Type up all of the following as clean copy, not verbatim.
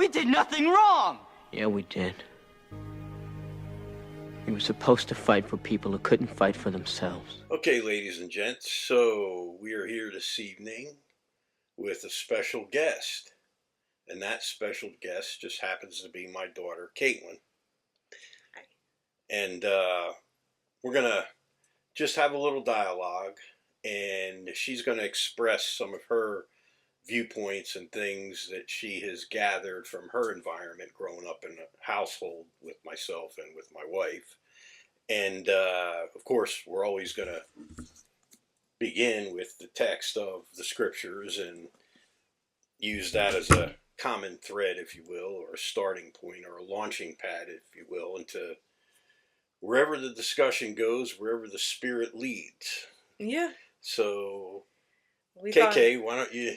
We did nothing wrong! Yeah, we did. We were supposed to fight for people who couldn't fight for themselves. Okay, ladies and gents, so we are here this evening with a special guest. And that special guest just happens to be my daughter, Caitlin. Hi. And we're going to just have a little dialogue, and she's going to express some of her viewpoints and things that she has gathered from her environment growing up in a household with myself and with my wife. And of course, we're always going to begin with the text of the scriptures and use that as a common thread, if you will, or a starting point or a launching pad, if you will, into wherever the discussion goes, wherever the spirit leads. Yeah. So, KK, why don't you,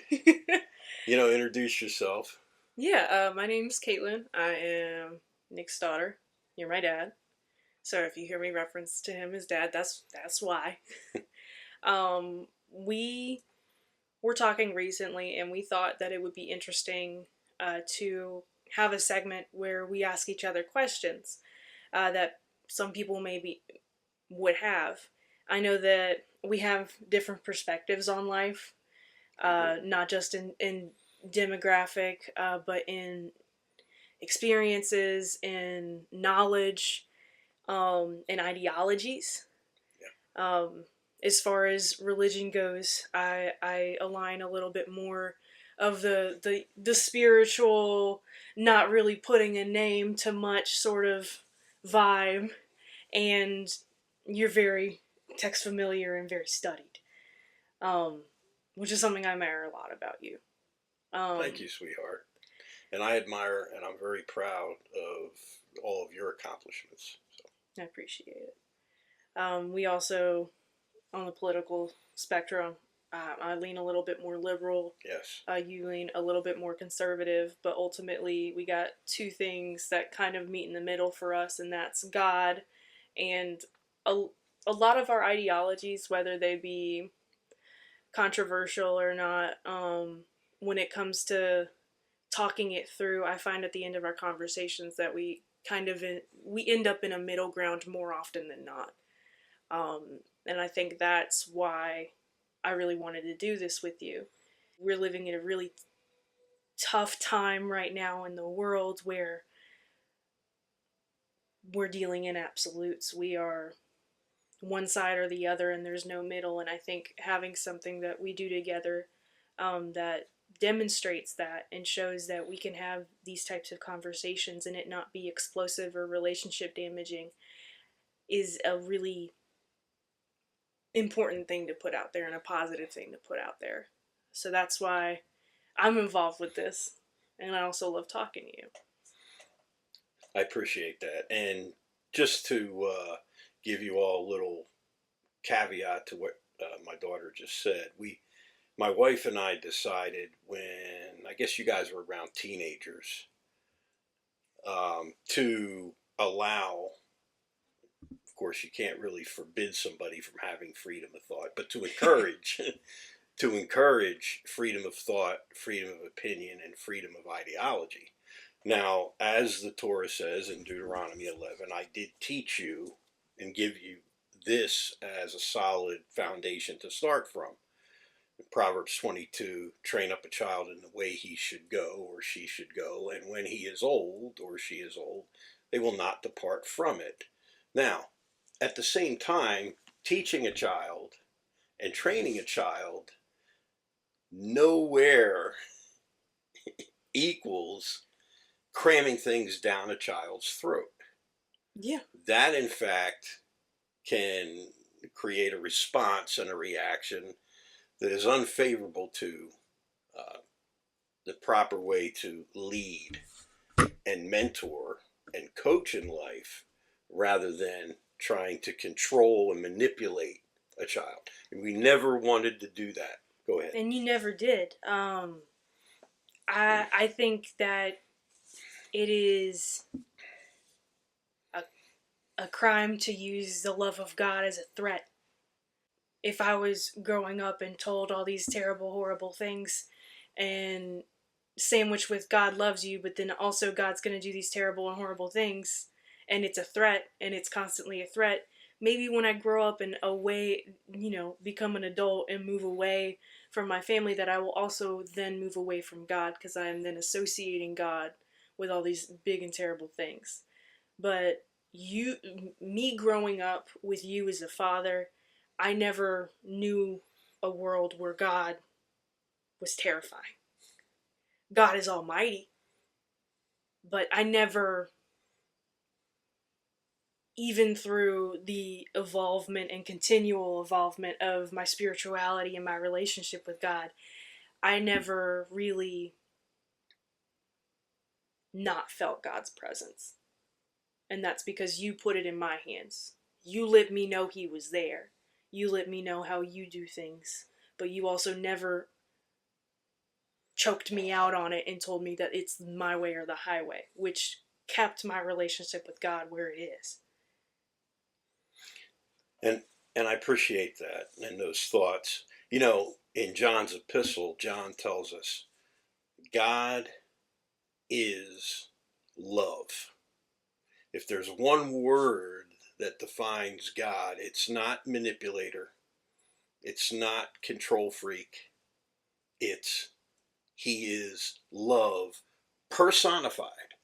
introduce yourself? Yeah, my name's Caitlin. I am Nick's daughter. You're my dad. So if you hear me reference to him as dad, that's why. We were talking recently, and we thought that it would be interesting to have a segment where we ask each other questions that some people maybe would have. I know that we have different perspectives on life, not just in demographic, but in experiences, in knowledge, and ideologies. Yeah. As far as religion goes, I align a little bit more of the spiritual, not really putting a name to much sort of vibe, and you're very text familiar and very studied, which is something I admire a lot about you. Thank you, sweetheart. And I admire and I'm very proud of all of your accomplishments. So. I appreciate it. We also, on the political spectrum, I lean a little bit more liberal. Yes. You lean a little bit more conservative, but ultimately we got two things that kind of meet in the middle for us, and that's God and a lot of our ideologies, whether they be controversial or not, when it comes to talking it through, I find at the end of our conversations that we end up in a middle ground more often than not. And I think that's why I really wanted to do this with you. We're living in a really tough time right now in the world where we're dealing in absolutes. We are one side or the other, and there's no middle. And I think having something that we do together that demonstrates that and shows that we can have these types of conversations and it not be explosive or relationship damaging is a really important thing to put out there and a positive thing to put out there. So that's why I'm involved with this, and I also love talking to you. I appreciate that. And just to give you all a little caveat to what my daughter just said, my wife and I decided when, I guess you guys were around teenagers, to allow, of course you can't really forbid somebody from having freedom of thought, but to encourage, freedom of thought, freedom of opinion, and freedom of ideology. Now, as the Torah says in Deuteronomy 11, I did teach you and give you this as a solid foundation to start from. In Proverbs 22, train up a child in the way he should go or she should go, and when he is old or she is old, they will not depart from it. Now, at the same time, teaching a child and training a child nowhere equals cramming things down a child's throat. Yeah. That, in fact, can create a response and a reaction that is unfavorable to the proper way to lead and mentor and coach in life, rather than trying to control and manipulate a child. And we never wanted to do that. Go ahead. And you never did. I think that it is a crime to use the love of God as a threat. If I was growing up and told all these terrible, horrible things, and sandwiched with God loves you, but then also God's going to do these terrible and horrible things, and it's a threat, and it's constantly a threat. Maybe when I grow up and away, become an adult and move away from my family, that I will also then move away from God, because I am then associating God with all these big and terrible things. But me growing up with you as a father, I never knew a world where God was terrifying. God is almighty, but I never, even through the evolvement and continual evolvement of my spirituality and my relationship with God, I never really not felt God's presence. And that's because you put it in my hands. You let me know he was there. You let me know how you do things. But you also never choked me out on it and told me that it's my way or the highway, which kept my relationship with God where it is. And I appreciate that and those thoughts. You know, in John's epistle, John tells us God is love. If there's one word that defines God, it's not manipulator, it's not control freak, it's he is love personified,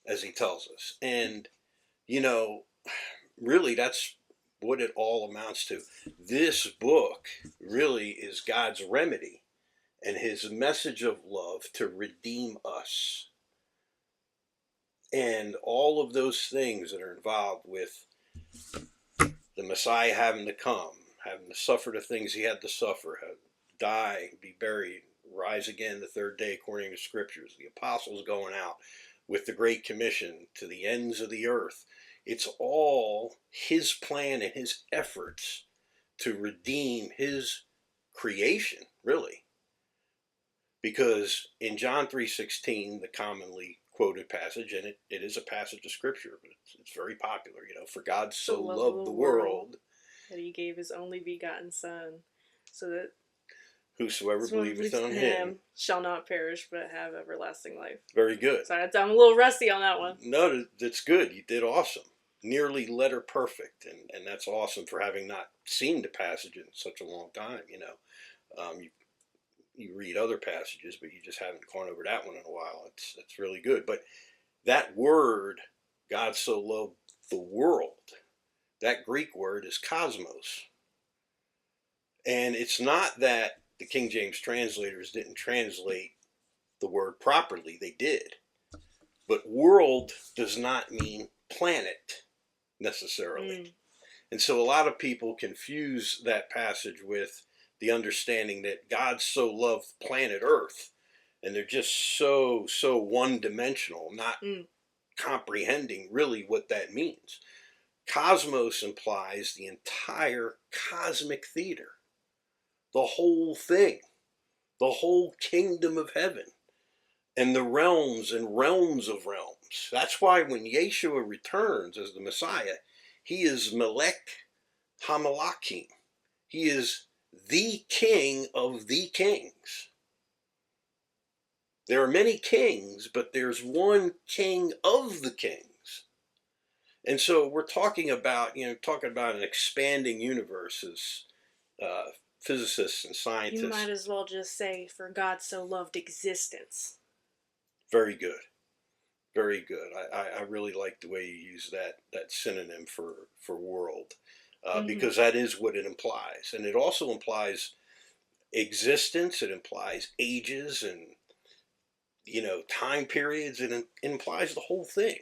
as he tells us. And, you know, really that's what it all amounts to. This book really is God's remedy and his message of love to redeem us. And all of those things that are involved with the Messiah having to come, having to suffer the things he had to suffer, die, be buried, rise again the third day according to scriptures, the apostles going out with the Great Commission to the ends of the earth. It's all his plan and his efforts to redeem his creation, really. Because in John 3:16, the commonly quoted passage, and it is a passage of scripture, but it's very popular, you know, for God so loved the world that he gave his only begotten Son, so that whosoever believeth on him shall not perish but have everlasting life. Very good. Sorry, I'm a little rusty on that one. No, that's good. You did awesome. Nearly letter perfect, and that's awesome for having not seen the passage in such a long time, you know. You read other passages, but you just haven't gone over that one in a while. It's really good. But that word, God so loved the world, that Greek word is cosmos. And it's not that the King James translators didn't translate the word properly. They did. But world does not mean planet necessarily. And so a lot of people confuse that passage with the understanding that God so loved planet Earth, and they're just so one-dimensional, not comprehending really what that means. Cosmos implies the entire cosmic theater, the whole thing, the whole kingdom of heaven, and the realms and realms of realms. That's why when Yeshua returns as the Messiah, he is Melech HaMelachim. He is the king of the kings. There are many kings, but there's one king of the kings. And so we're talking about, an expanding universe as physicists and scientists. You might as well just say, for God so loved existence. Very good. Very good. I really like the way you use that synonym for world. Because that is what it implies. And it also implies existence, it implies ages and, time periods, and it implies the whole thing.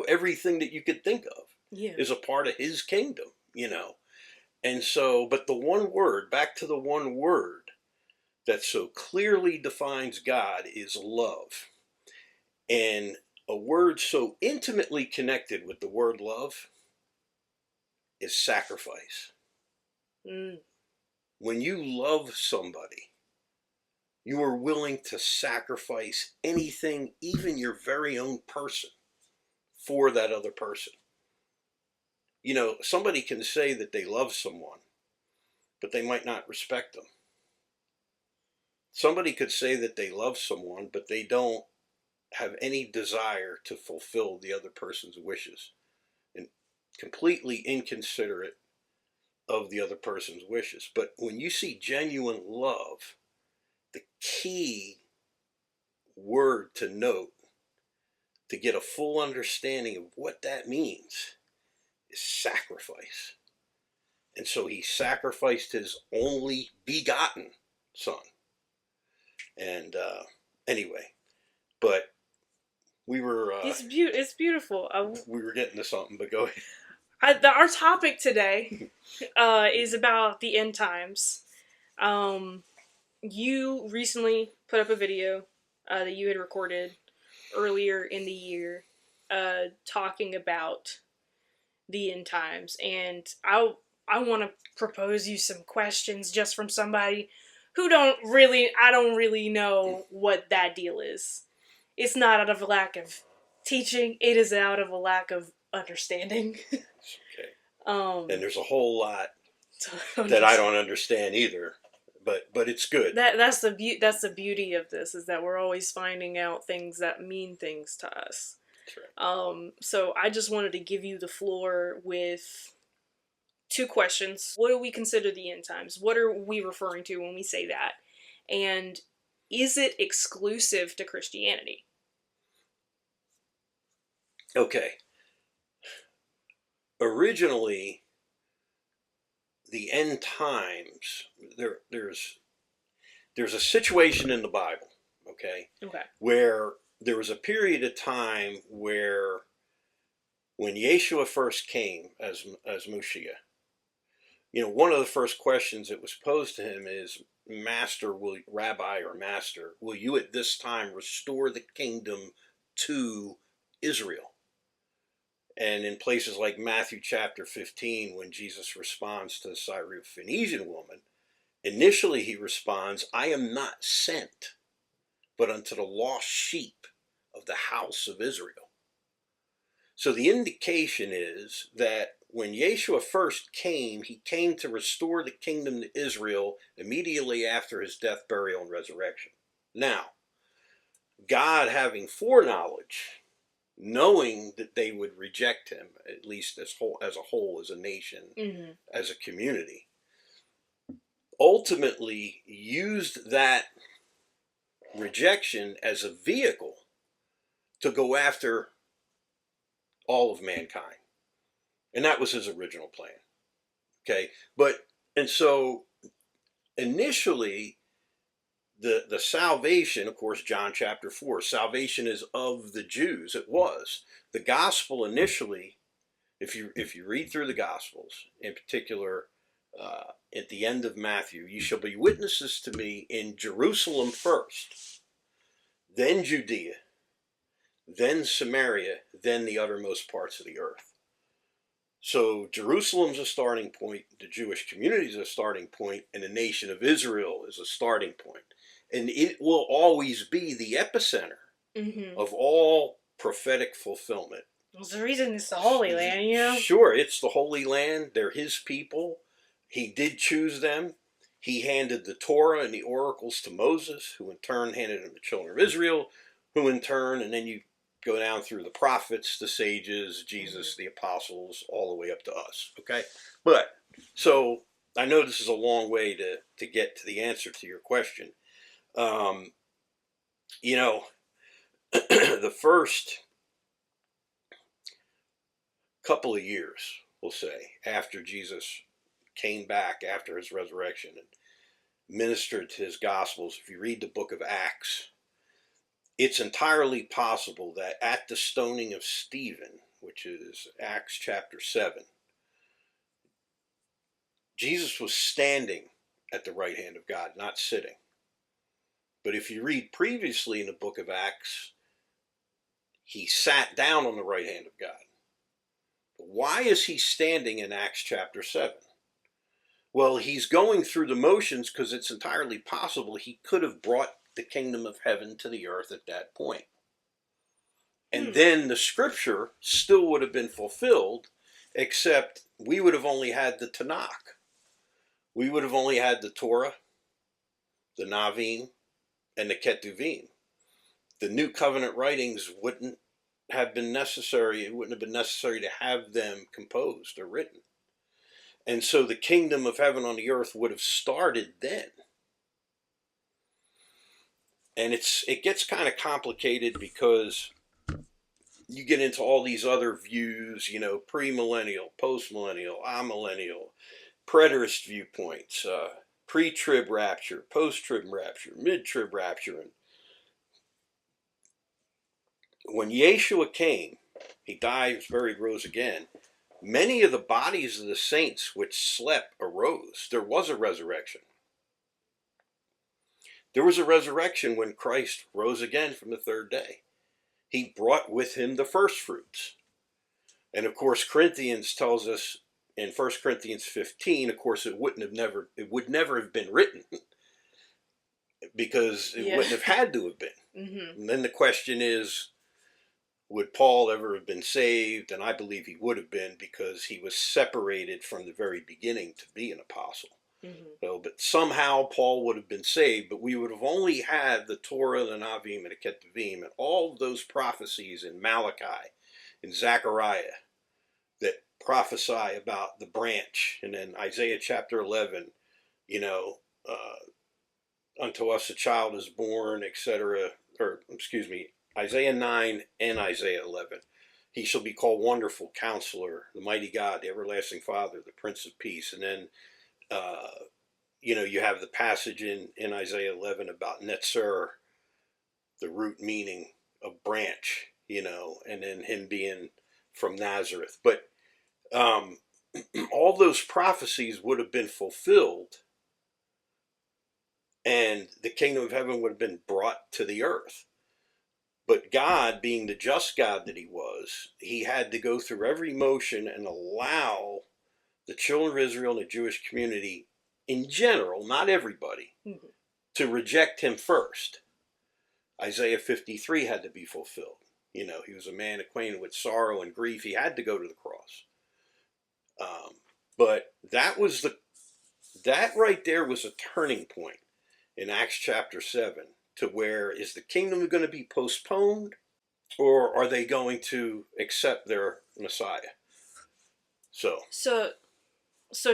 Everything that you could think of is a part of his kingdom, And so, but the one word, back to the one word that so clearly defines God is love. And a word so intimately connected with the word love is sacrifice. When you love somebody, you are willing to sacrifice anything, even your very own person, for that other person. Somebody can say that they love someone, but they might not respect them. Somebody could say that they love someone, but they don't have any desire to fulfill the other person's wishes, and completely inconsiderate of the other person's wishes. But when you see genuine love, the key word to note to get a full understanding of what that means is sacrifice. And so he sacrificed his only begotten son. And anyway, but we were It's beautiful. we were getting to something, but go ahead. Our topic today is about the end times. You recently put up a video that you had recorded earlier in the year talking about the end times, and I want to propose you some questions just from somebody who I don't really know what that deal is. It's not out of a lack of teaching, it is out of a lack of understanding. Okay. And there's a whole lot So that I don't understand either, but it's good. That's the beauty of this, is that we're always finding out things that mean things to us. That's right. So I just wanted to give you the floor with two questions. What do we consider the end times? What are we referring to when we say that? And is it exclusive to Christianity? Okay. Originally, the end times, there's a situation in the Bible, okay, where there was a period of time where when Yeshua first came as Mashiach, one of the first questions that was posed to him is, Rabbi or Master, will you at this time restore the kingdom to Israel? And in places like Matthew chapter 15, when Jesus responds to the Syrophoenician woman, initially he responds, I am not sent, but unto the lost sheep of the house of Israel. So the indication is that when Yeshua first came, he came to restore the kingdom to Israel immediately after his death, burial, and resurrection. Now, God having foreknowledge, knowing that they would reject him, at least as a whole, as a nation, as a community, ultimately used that rejection as a vehicle to go after all of mankind. And that was his original plan. Okay? And so initially, the salvation, of course, John chapter 4, salvation is of the Jews. It was. The gospel initially, if you read through the gospels, in particular, at the end of Matthew, you shall be witnesses to me in Jerusalem first, then Judea, then Samaria, then the uttermost parts of the earth. So Jerusalem's a starting point, the Jewish community is a starting point, and the nation of Israel is a starting point. And it will always be the epicenter of all prophetic fulfillment. There's a reason it's the Holy Land, Sure, it's the Holy Land. They're his people. He did choose them. He handed the Torah and the oracles to Moses, who in turn handed them to the children of Israel, who in turn, and then you go down through the prophets, the sages, Jesus, the apostles, all the way up to us. Okay? But, so, I know this is a long way to get to the answer to your question. The first couple of years, we'll say, after Jesus came back after his resurrection and ministered his gospels, if you read the book of Acts, it's entirely possible that at the stoning of Stephen, which is Acts chapter 7, Jesus was standing at the right hand of God, not sitting. But if you read previously in the book of Acts, he sat down on the right hand of God. But why is he standing in Acts chapter 7? Well, he's going through the motions because it's entirely possible he could have brought the kingdom of heaven to the earth at that point. And then the scripture still would have been fulfilled, except we would have only had the Tanakh. We would have only had the Torah, the Navim, and the Ketuvim. The New Covenant writings wouldn't have been necessary. It wouldn't have been necessary to have them composed or written. And so the kingdom of heaven on the earth would have started then. And it gets kind of complicated because you get into all these other views, you know, premillennial, postmillennial, amillennial, preterist viewpoints, pre-trib rapture, post-trib rapture, mid-trib rapture. And when Yeshua came, he died, was buried, rose again. Many of the bodies of the saints which slept arose. There was a resurrection. There was a resurrection when Christ rose again from the third day. He brought with him the first fruits. And of course, Corinthians tells us in 1 Corinthians 15, of course, it would never have been written because it wouldn't have had to have been. Mm-hmm. And then the question is, would Paul ever have been saved? And I believe he would have been, because he was separated from the very beginning to be an apostle. Mm-hmm. So, but somehow Paul would have been saved, but we would have only had the Torah, the Navim, and the Ketuvim, and all those prophecies in Malachi, in Zechariah, that prophesy about the branch, and then Isaiah chapter 11, you know, unto us a child is born, etc. Or, excuse me, Isaiah 9 and Isaiah 11. He shall be called Wonderful Counselor, the Mighty God, the Everlasting Father, the Prince of Peace. And then, you know, you have the passage in Isaiah 11 about Netzer, the root meaning of branch, you know, and then him being from Nazareth. But all those prophecies would have been fulfilled, and the kingdom of heaven would have been brought to the earth. But God, being the just God that he was, he had to go through every motion and allow the children of Israel and the Jewish community in general, not everybody, mm-hmm. to reject him first. Isaiah 53 had to be fulfilled. You know, he was a man acquainted with sorrow and grief. He had to go to the cross. But that right there was a turning point in Acts chapter 7, to where, is the kingdom going to be postponed, or are they going to accept their Messiah? So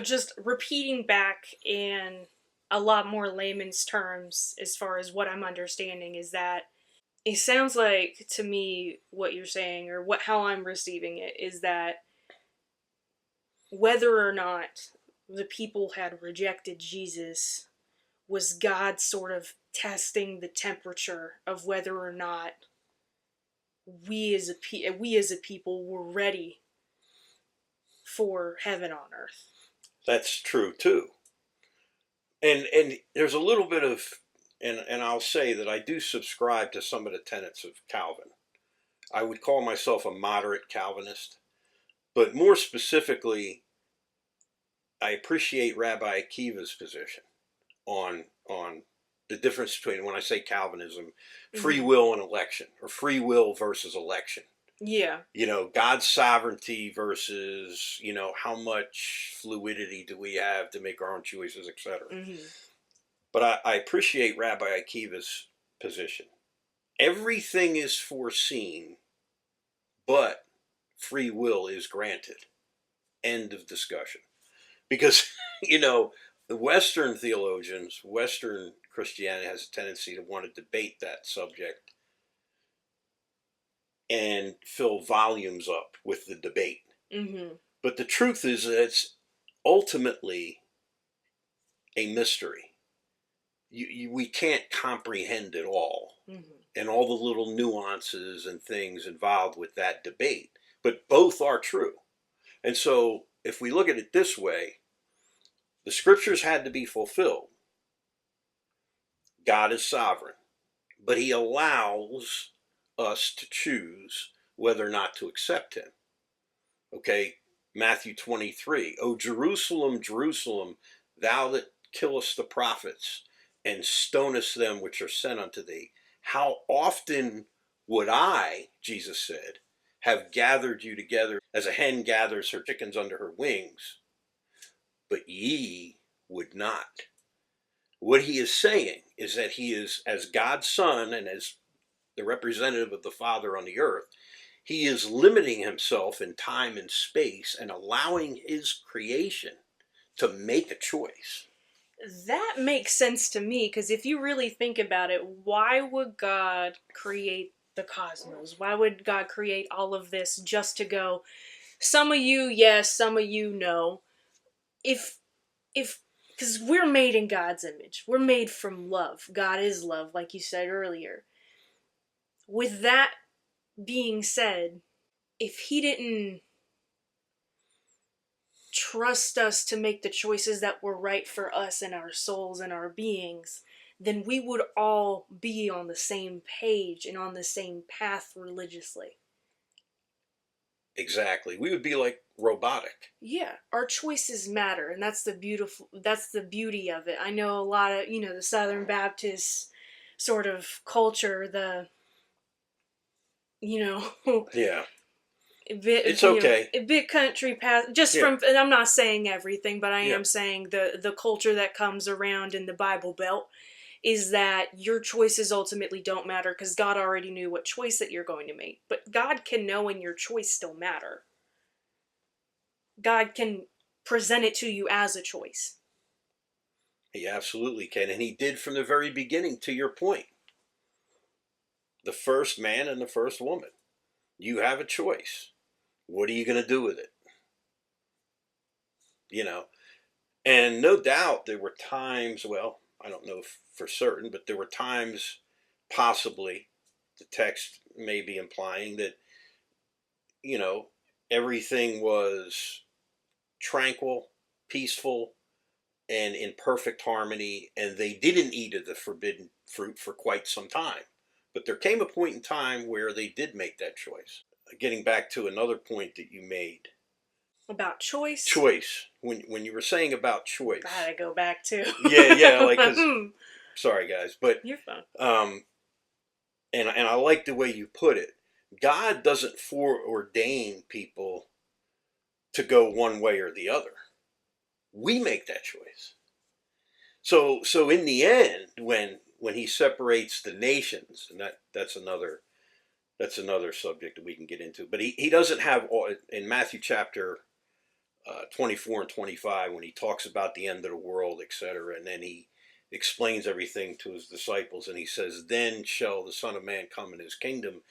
just repeating back in a lot more layman's terms, as far as what I'm understanding, is that it sounds like to me what you're saying, or how I'm receiving it, is that whether or not the people had rejected Jesus was God sort of testing the temperature of whether or not we as a people were ready for heaven on earth. That's true too. And there's a little bit of, and I'll say that I do subscribe to some of the tenets of Calvin. I would call myself a moderate Calvinist, but more specifically, I appreciate Rabbi Akiva's position on the difference between, when I say Calvinism, free mm-hmm. will and election, or free will versus election. Yeah. You know, God's sovereignty versus, you know, how much fluidity do we have to make our own choices, etc. Mm-hmm. But I appreciate Rabbi Akiva's position. Everything is foreseen, but free will is granted. End of discussion. Because, you know, the Western theologians, Western Christianity has a tendency to want to debate that subject and fill volumes up with the debate. Mm-hmm. But the truth is that it's ultimately a mystery. We can't comprehend it all, mm-hmm. and all the little nuances and things involved with that debate. But both are true. And so if we look at it this way, the scriptures had to be fulfilled. God is sovereign, but he allows us to choose whether or not to accept him. Okay, Matthew 23. O Jerusalem, Jerusalem, thou that killest the prophets and stonest them which are sent unto thee, how often would I, Jesus said, have gathered you together as a hen gathers her chickens under her wings, but ye would not. What he is saying is that he is, as God's son and as the representative of the Father on the earth, he is limiting himself in time and space and allowing his creation to make a choice. That makes sense to me, because if you really think about it, why would God create the cosmos? Why would God create all of this just to go, some of you yes, some of you no? If because we're made in God's image. We're made from love. God is love, like you said earlier. With that being said, if he didn't trust us to make the choices that were right for us and our souls and our beings, then we would all be on the same page and on the same path religiously. Exactly. We would be like robotic. Yeah, our choices matter, and that's the beauty of it. I know a lot of, the Southern Baptist sort of culture, you know, Yeah. It's okay. A big country path. And I'm not saying everything, but I am saying the culture that comes around in the Bible Belt is that your choices ultimately don't matter because God already knew what choice that you're going to make. But God can know when your choice still matter. God can present it to you as a choice. He absolutely can, and he did from the very beginning. To your point, the first man and the first woman, you have a choice. What are you going to do with it? And no doubt there were times, well, I don't know for certain, but there were times, possibly, the text may be implying that, you know, everything was tranquil, peaceful, and in perfect harmony, and they didn't eat of the forbidden fruit for quite some time. But there came a point in time where they did make that choice. Getting back to another point that you made. About choice? Choice. When you were saying about choice. Gotta go back to. Sorry guys, but you're fine. And I like the way you put it. God doesn't foreordain people to go one way or the other. We make that choice. So in the end, when he separates the nations, and that's another subject that we can get into. But he doesn't have all in Matthew chapter 24 and 25 when he talks about the end of the world, etc. And then he explains everything to his disciples, and he says, "Then shall the Son of Man come in his kingdom,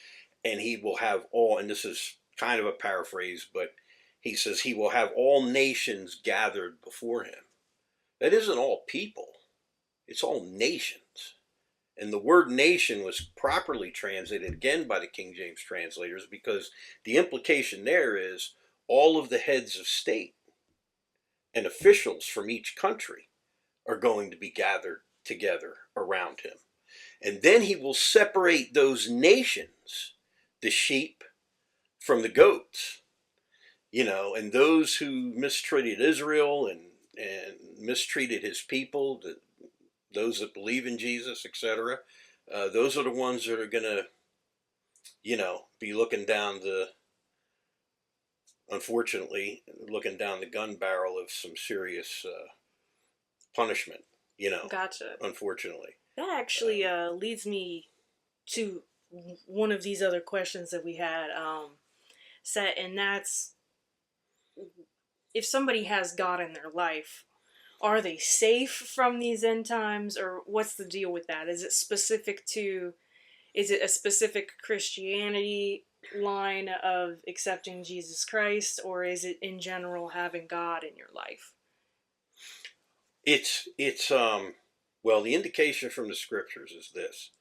and he will have all." And this is kind of a paraphrase, but he says he will have all nations gathered before him. That isn't all people; it's all nations. And the word nation was properly translated again by the King James translators because the implication there is all of the heads of state and officials from each country are going to be gathered together around him. And then he will separate those nations, the sheep from the goats, and those who mistreated Israel and mistreated his people, those that believe in Jesus, etc. Those are the ones that are going to, be unfortunately, looking down the gun barrel of some serious punishment, Gotcha. Unfortunately. That actually leads me to one of these other questions that we had set, and that's, if somebody has God in their life, are they safe from these end times, or what's the deal with that? Is it a specific Christianity line of accepting Jesus Christ, or is it in general having God in your life? It's well, the indication from the scriptures is this: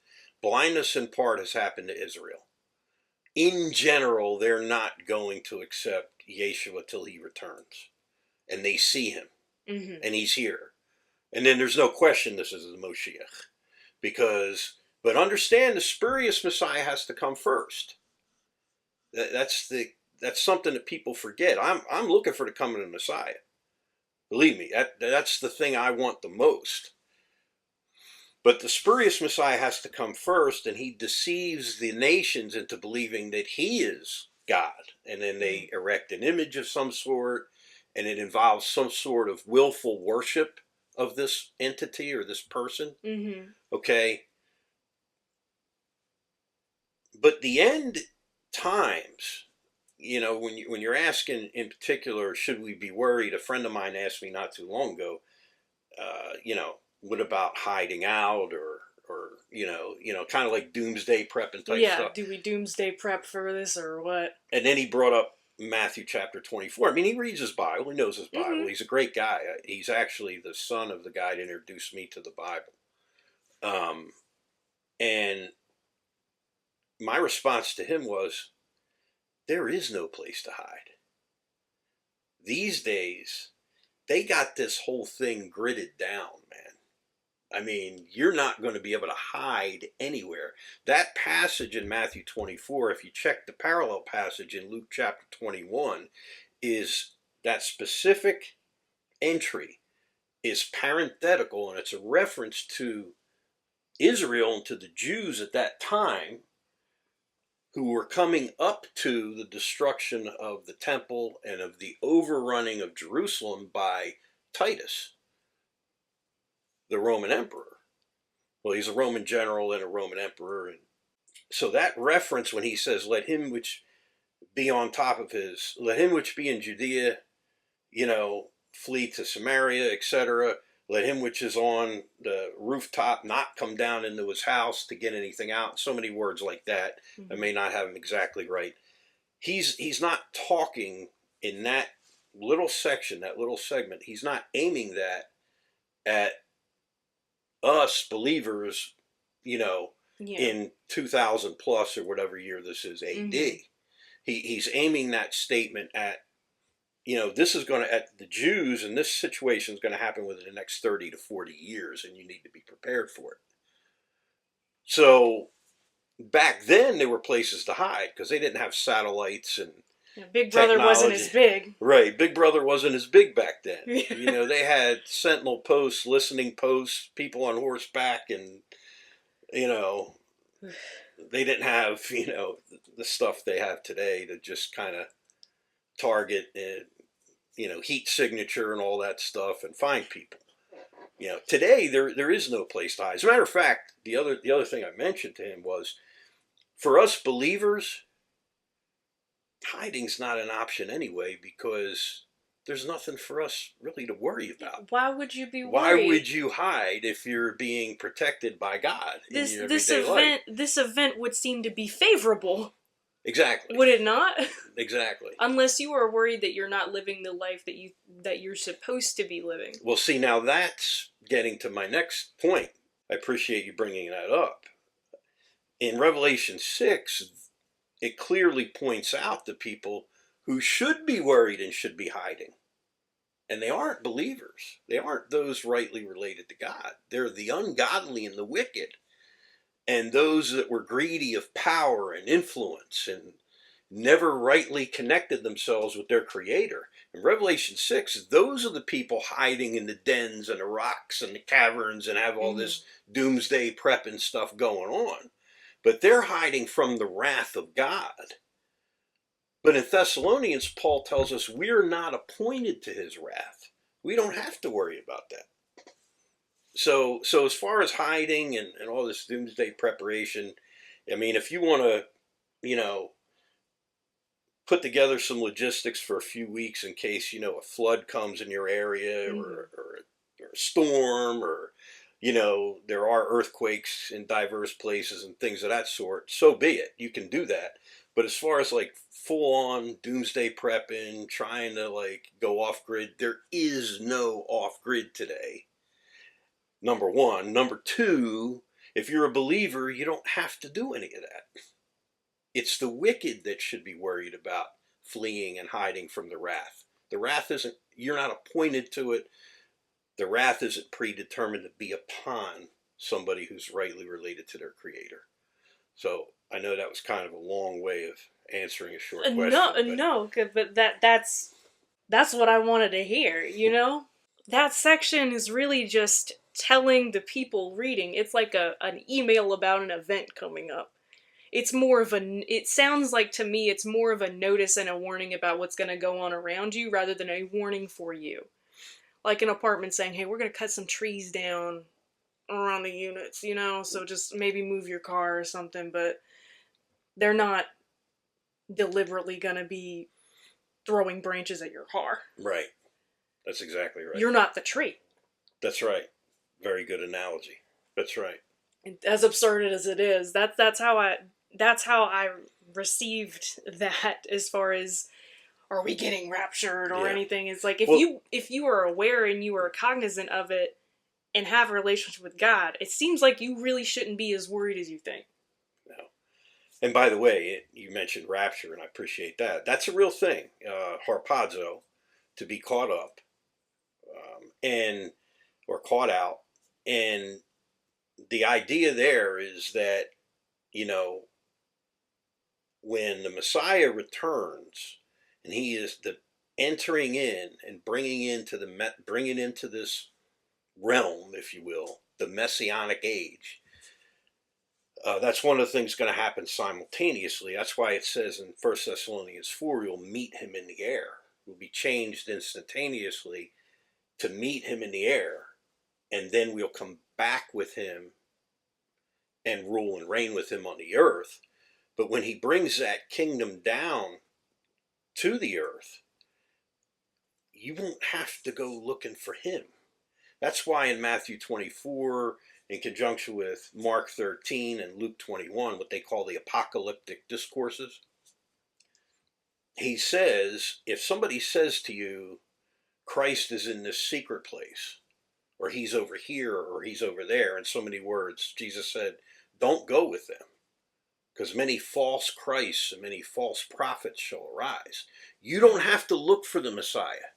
blindness in part has happened to Israel. In general, they're not going to accept Yeshua till he returns, and they see him, and he's here, and then there's no question this is the Moshiach, but understand the spurious Messiah has to come first. That's something that people forget. I'm looking for the coming of the Messiah. Believe me, that's the thing I want the most. But the spurious Messiah has to come first, and he deceives the nations into believing that he is God. And then they erect an image of some sort, and it involves some sort of willful worship of this entity or this person. Mm-hmm. Okay. But the end times, when you're asking in particular, should we be worried? A friend of mine asked me not too long ago, what about hiding out or kind of like doomsday prepping type Yeah, stuff. do we doomsday prep for this or what? And then he brought up Matthew chapter 24. I mean, he reads his Bible. He knows his Bible. Mm-hmm. He's a great guy. He's actually the son of the guy that introduced me to the Bible. And my response to him was, there is no place to hide. These days, they got this whole thing gridded down, man. I mean, you're not going to be able to hide anywhere. That passage in Matthew 24, if you check the parallel passage in Luke chapter 21, is that specific entry is parenthetical, and it's a reference to Israel and to the Jews at that time who were coming up to the destruction of the temple and of the overrunning of Jerusalem by Titus, the Roman emperor. Well, he's a Roman general and a Roman emperor. And so that reference when he says, let him which be in Judea, flee to Samaria, etc. Let him which is on the rooftop not come down into his house to get anything out. So many words like that. Mm-hmm. I may not have them exactly right. He's not talking in that little section, that little segment. He's not aiming that at us believers, in 2000 plus or whatever year this is AD. Mm-hmm. He's aiming that statement at, this is going to, at the Jews, and this situation is going to happen within the next 30 to 40 years, and you need to be prepared for it. So back then there were places to hide because they didn't have satellites and Big Brother wasn't as big. Right, Big Brother wasn't as big back then. They had sentinel posts, listening posts, people on horseback, and they didn't have the stuff they have today to just kind of target and heat signature and all that stuff and find people. Today there is no place to hide. As a matter of fact, the other thing I mentioned to him was, for us believers, hiding's not an option anyway, because there's nothing for us really to worry about. Why would you be worried? Why would you hide if you're being protected by God in your everyday life? This event would seem to be favorable. Exactly. Would it not? Exactly. Unless you are worried that you're not living the life that you're supposed to be living. Well, see, now that's getting to my next point. I appreciate you bringing that up. In Revelation 6, it clearly points out the people who should be worried and should be hiding. And they aren't believers. They aren't those rightly related to God. They're the ungodly and the wicked. And those that were greedy of power and influence and never rightly connected themselves with their Creator. In Revelation 6, those are the people hiding in the dens and the rocks and the caverns and have all this doomsday prep and stuff going on. But they're hiding from the wrath of God. But in Thessalonians, Paul tells us we're not appointed to his wrath. We don't have to worry about that. So as far as hiding and all this doomsday preparation, I mean, if you want to, put together some logistics for a few weeks in case, a flood comes in your area or a storm or, there are earthquakes in diverse places and things of that sort, so be it. You can do that. But as far as like full on doomsday prepping, trying to go off grid, there is no off grid today. Number one. Number two, if you're a believer, you don't have to do any of that. It's the wicked that should be worried about fleeing and hiding from the wrath. The wrath isn't, you're not appointed to it. The wrath isn't predetermined to be upon somebody who's rightly related to their Creator. So I know that was kind of a long way of answering a short question. But that's what I wanted to hear, That section is really just telling the people reading. It's like an email about an event coming up. It sounds like to me it's more of a notice and a warning about what's going to go on around you rather than a warning for you. like an apartment saying, hey, we're going to cut some trees down around the units, you know, so just maybe move your car or something, but they're not deliberately going to be throwing branches at your car. Right. That's exactly right. You're not the tree. That's right. Very good analogy. That's right. As absurd as it is, that's how I received that. As far as, are we getting raptured or anything? It's like, if you are aware and you are cognizant of it and have a relationship with God, it seems like you really shouldn't be as worried as you think. No. And by the way, you mentioned rapture, and I appreciate that. That's a real thing. Harpazo, to be caught up, or caught out. And the idea there is that, you know, when the Messiah returns, and he is the entering in and bringing into this realm, if you will, the Messianic age. That's one of the things going to happen simultaneously. That's why it says in 1 Thessalonians 4, you'll meet him in the air. You'll be changed instantaneously to meet him in the air, and then we'll come back with him and rule and reign with him on the earth. But when he brings that kingdom down to the earth, you won't have to go looking for him. That's why in Matthew 24, in conjunction with Mark 13 and Luke 21, what they call the apocalyptic discourses, he says, if somebody says to you, Christ is in this secret place, or he's over here, or he's over there, in so many words, Jesus said, don't go with them, because many false Christs and many false prophets shall arise. You don't have to look for the Messiah.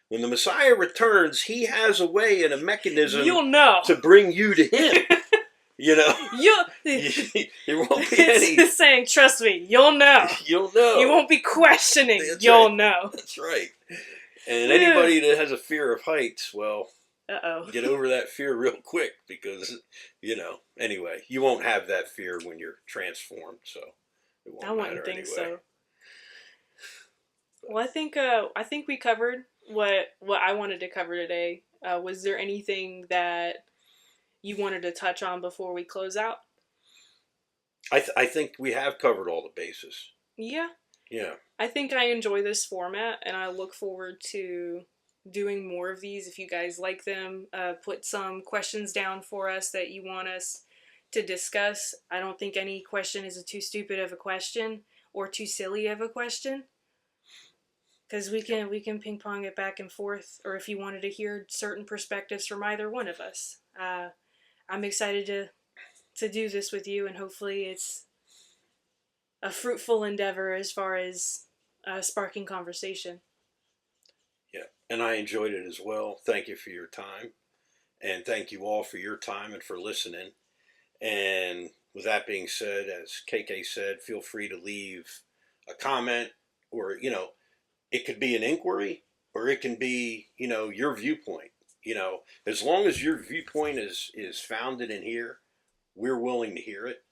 When the Messiah returns, he has a way and a mechanism to bring you to him. You know, there won't be any. It's saying, trust me, you'll know. You'll know. You won't be questioning. That's you'll right. know. That's right. And anybody that has a fear of heights, well, get over that fear real quick, because, you know, anyway, you won't have that fear when you're transformed, so it won't matter anyway. I wouldn't think so. Well, I think we covered what I wanted to cover today. Was there anything that you wanted to touch on before we close out? I think we have covered all the bases. Yeah. Yeah. I think I enjoy this format, and I look forward to doing more of these. If you guys like them, put some questions down for us that you want us to discuss. I don't think any question is too stupid of a question or too silly of a question, because we can ping pong it back and forth. Or if you wanted to hear certain perspectives from either one of us, I'm excited to do this with you, and hopefully it's a fruitful endeavor as far as sparking conversation. Yeah, and I enjoyed it as well. Thank you for your time, and thank you all for your time and for listening. And with that being said, as KK said, feel free to leave a comment, or, you know, it could be an inquiry, or it can be, you know, your viewpoint. You know, as long as your viewpoint is founded in here, we're willing to hear it.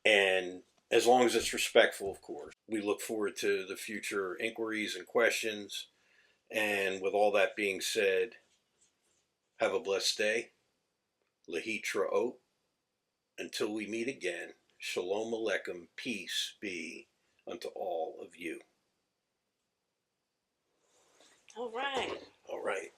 And as long as it's respectful, of course. We look forward to the future inquiries and questions. And with all that being said, have a blessed day. Lahitraot. Until we meet again, Shalom Aleichem. Peace be unto all of you. All right. All right.